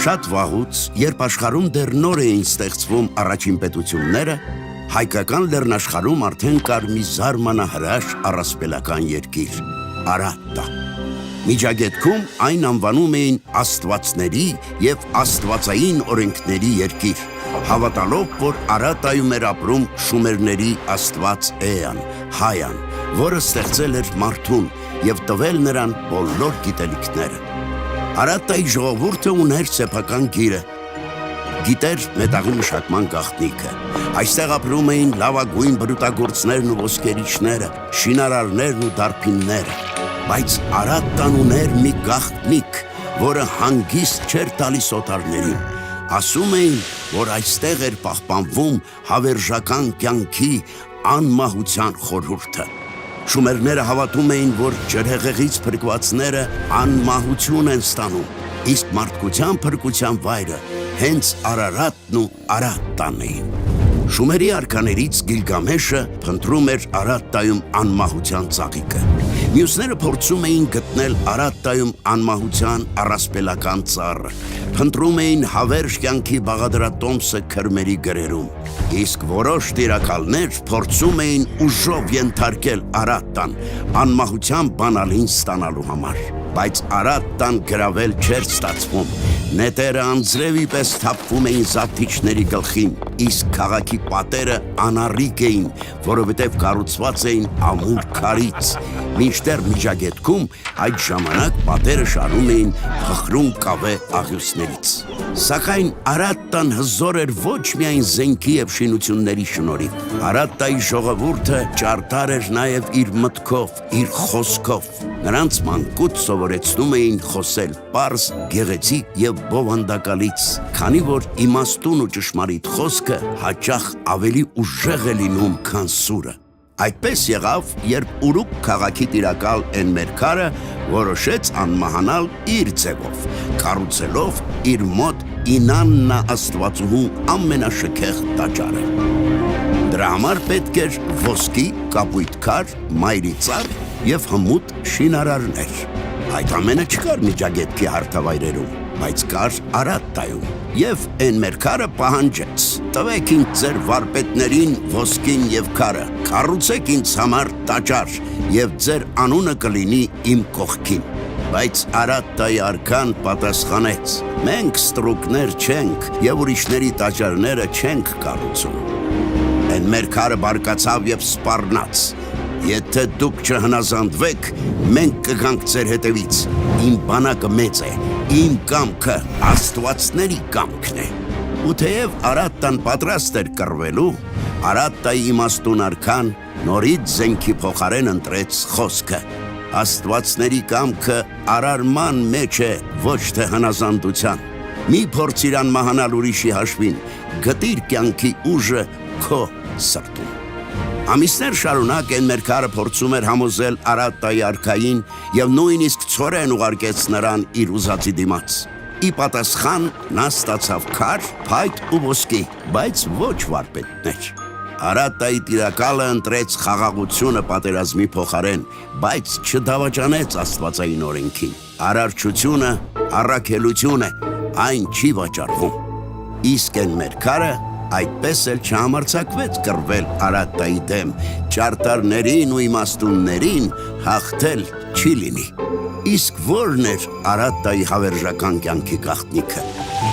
Շատ վաղուց, երբ աշխարհում դեռ նոր էին ստեղծվում առաջին պետությունները, հայկական լեռնաշխարհում արդեն կար մի զարմանահրաշ առասպելական երկիր՝ Արատտա։ Միջագետքում այն անվանում էին աստվածների և աստվածային օրենքների երկիր, հավատալով, որ Արատտայում էր ապրում շումերների աստված Էան, Հայան, որը ստեղծել էր մարդուն և տվել նրան բոլոր գիտելիքները։ Արատտայի ժողովուրդը ուներ սեփական գիրը, գիտեր մետաղի մշակման գաղտնիքը։ Այստեղ ապրում էին լավագույն բրուտագործներն ու ոսկերիչները, շինարարներն ու դարբինները, բայց Արատտան ուներ մի գաղտնիք, որը հանգիստ չէր տալիս օտարներին։ Ասում էին, որ այստեղ էր պահպանվում հավերժական կյանքի անմահության խորհուրդը։ Շումերները հավատում էին, որ ջրհեղեղից փրկվածները անմահություն են ստանում, իսկ մարդկության փրկության վայրը հենց Արարատն ու Արատտան էին։ Շումերի արքաներից Գիլգամեշը փնտրում էր Արատտայում անմահության ծաղիկը։ Մյուսները փորձում էին գտնել Արատտայում անմահության առասպելական ծառը, փնտրում էին հավերժ կյանքի բաղադրատոմսը քրմերի գրերում, իսկ որոշ տիրակալներ փորձում էին ուժով ենթարկել Արատտան անմահության բանալին ստանալու համար, բայց Արատտան գրավել չէր ստացվում։ Նետերը անձրևի պես թափվում էին զավթիչների գլխին, իսկ քաղաքի պատերը անառիկ էին, որովհետև կառուցված էին ամուր քարից, մինչդեռ Միջագետքում այդ ժամանակ պատերը շարում էին փխրուն կավե աղյուսներից։ Սակայն Արատտան հզոր էր ոչ միայն զենքի և շինությունների շնորհիվ։ Արատտայի ժողովուրդը ճարտար էր նաև իր մտքով, իր խոսքով։ Նրանց մանկուց սովորեցնում էին խոսել պարզ, գեղեցիկ և բովանդակալից, քանի որ իմաստուն ու ճշմարիտ խոսքը հաճախ ավելի ուժեղ է լինում, քան սուրը։ Այդպես եղավ, երբ Ուրուկ քաղաքի տիրակալ Էնմերքարը որոշեց անմահանալ իր ձևով, կառուցելով իր մոտ Ինաննա աստվածուհու ամենաշքեղ տաճարը։ Դրա համար պետք էր ոսկի, կապույտ քար, մայրի ծառ և հմուտ շինարարներ։ Այդ ամենը չկար Միջագետքի հարթավայրերում, բայց կար Արատտայում, և Էնմերքարը պահանջեց. «Տվեք ինձ ձեր վարպետներին ոսկին և քարը, կառուցեք ինձ համար տաճար, և ձեր անունը կլինի իմ կողքին»։ Բայց Արատտայի արքան պատասխանեց. «Մենք ստրուկներ չենք և ուրիշների տաճարները չենք կառուցում»։ Էնմերքարը բարկացավ և սպառնաց. «Եթե դուք չհնազանդվեք, մենք կգանք ձեր հետևից, իմ բանակը մեծ է, իմ կամքը աստվածների կամքն է»։ Ու թեև Արատտան պատրաստ էր կռվելու, Արատտայի իմաստուն արքան նորից զենքի փոխարեն ընտրեց խոսքը. «Աստվածների կամքը արարման մեջ է, ոչ թե հնազանդության։ Մի փորձիր անմահանալ ուրիշի հաշվին, գտիր կյանքի ուժը քո սրտում»։ Ամիսներ շարունակ Էնմերքարը փորձում էր համոզել Արատտայի արքային և նույնիսկ ցորեն ուղարկեց նրան իր ուզածի դիմաց։ Ի պատասխան նա ստացավ քար, փայտ ու ոսկի, բայց ոչ վարպետներ։ Արատտայի տիրակալը ընտրեց խաղաղությունը պատերազմի փոխարեն, բայց չդավաճանեց աստվածային օրենքին։ Արարչությունը առաքելություն է, այն չի վաճառվում։ Իսկ Էնմերքարը այդպես էլ չհամարձակվեց կռվել Արատտայի դեմ, ճարտարներին ու իմաստուններին հաղթել չի լինի։ Իսկ ո՞րն էր Արատտայի հավերժական կյանքի գաղտնիքը։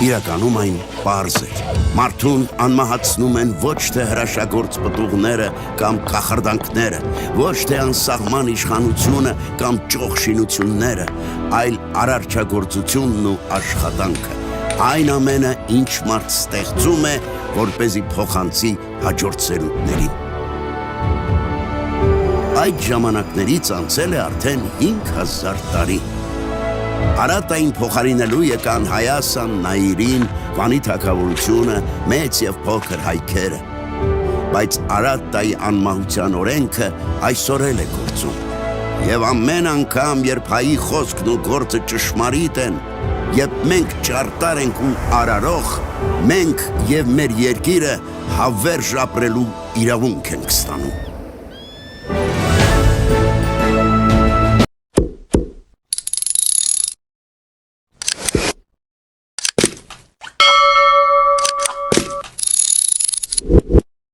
Իրականում այն պարզ էր։ Մարդուն անմահացնում են ոչ թե հրաշագործ պտուղները կամ կախարդանքները, ոչ թե անսահման իշխանությունը կամ ճոխ շինությունները, այլ արարչագործությունն ու աշխատանքը։ Այն ամենը, ինչ մարդ ստեղծում է, որպեսզի փոխանցի հաջորդ սերունդներին։ Այդ ժամանակներից անցել է արդեն 5000 տարի։ Արատտային փոխարինելու եկան Հայասան, Նայիրին, Վանի թագավորությունը, մեծ և փոքր հայքերը։ Բայց Արատտայի անմահության օրենքը այսօր էլ է գործում։ Եվ ամեն անգամ, երբ հայի խոսքն ու գործը ճշմարիտ են, երբ մենք ճարտար ենք ու արարող, մենք և մեր երկիրը հավերժ ապրելու իրավունք ենք ստանում։